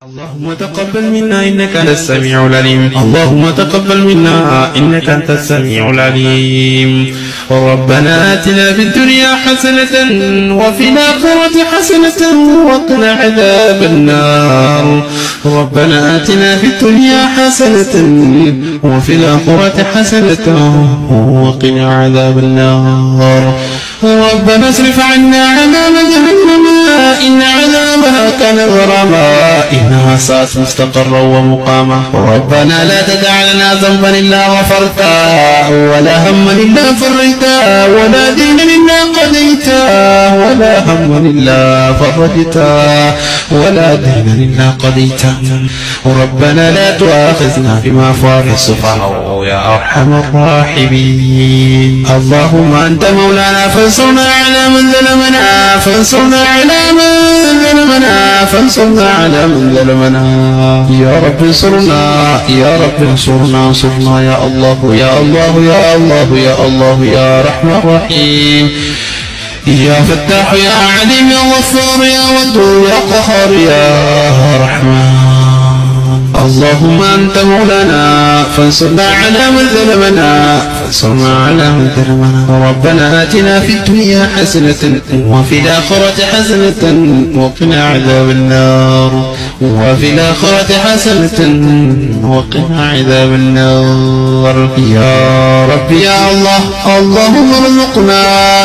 اللهم تقبل منا إنك أنت السميع العليم. اللهم تقبل منا إنك أنت السميع العليم. ربنا آتنا في الدنيا حسنة وفي الآخرة حسنة وقنا عذاب النار. ربنا آتنا في الدنيا حسنة وفي الآخرة حسنة وقنا عذاب النار. ربنا اصرف عنا عذاب جهنم إن عذابها كان غراما إنها ساءت مستقرا ومقاما. ربنا لا تدع لنا ذنبا إلا غفرته ولا هما إلا فرجته ولا دينا إلا قضيته ولا هما إلا فرجته ولا دينا إلا قضيته. ربنا لا تؤاخذنا بما فعل السفهاء يا أرحم الراحمين. اللهم أنت مولانا فانصرنا على من ظلمنا فانصرنا على من ظلمنا فانصرنا على من ظلمنا. يا رب انصرنا يا رب انصرنا انصرنا يا الله يا الله يا الله يا الله يا رحمن الرحيم. يا فتاح يا عليم يا غفار يا ودود يا قهار يا رحمن. اللهم أنت مولانا فانصرنا على من ظلمنا فانصرنا على من ظلمنا. ربنا آتنا في الدنيا حسنة وفي الآخرة حسنة وقنا عذاب النار. وفي الآخرة حسنة وقنا عذاب النار. يا رب يا الله اللهم ارزقنا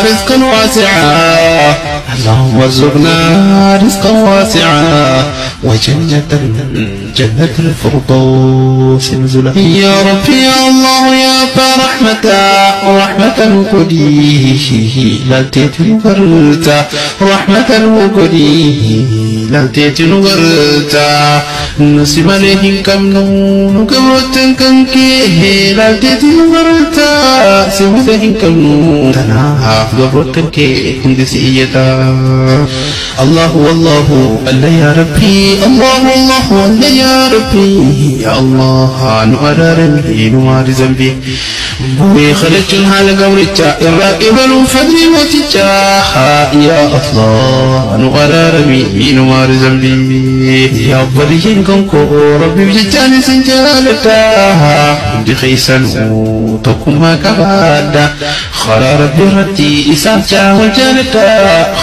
رزقا واسعا اللهم ارزقنا رزقا واسعا وجنة جنة الفردوس نزلا. يا رب يا الله يا أبا رحمة قديه لا تتنقرتا رحمة قديه لا تتنقرتا نسيب عليهم كم نون كبرتن كنكيه لا تتنقرتا سيب عليهم كم نون تناها كبرتن كيه هندسيتا. الله والله الله يا ربي الله الله الله يا ربي يا الله نؤررني نوار ذنبي بوي خلج الحال قولتا الراقب فضلي وتجا يا الله نؤررني نوار ذنبي يا ولي كنكو ربي بجاني سنجالتا دي خيسن تكما كبادا خرا ربي رتي إساجا وجالتا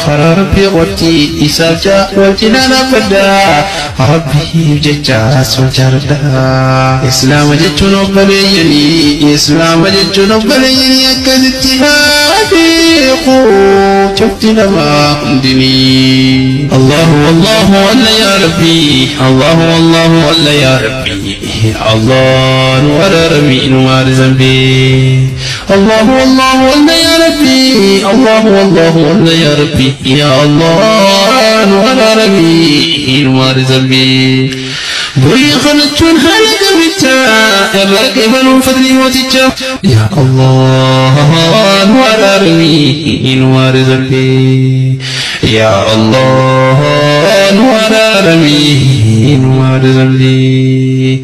خرا ربي رتي إساجا وجنانا فدا ربي ججاس وجردا. إسلام جتون وبليني إسلام جتون وبليني أكدتهادي شفتنا ما عندني. الله والله ولا يا ربي الله والله ولا يا ربي الله نور ربي نور ذنبي. الله والله ولا يا ربي الله والله ولا يا ربي يا الله نور ربي نور ذنبي. بوي خلتون هلك بتا الراقب فضلي وتجا يا الله نور ربي نور ذنبي يا الله نور ربي نور ذنبي.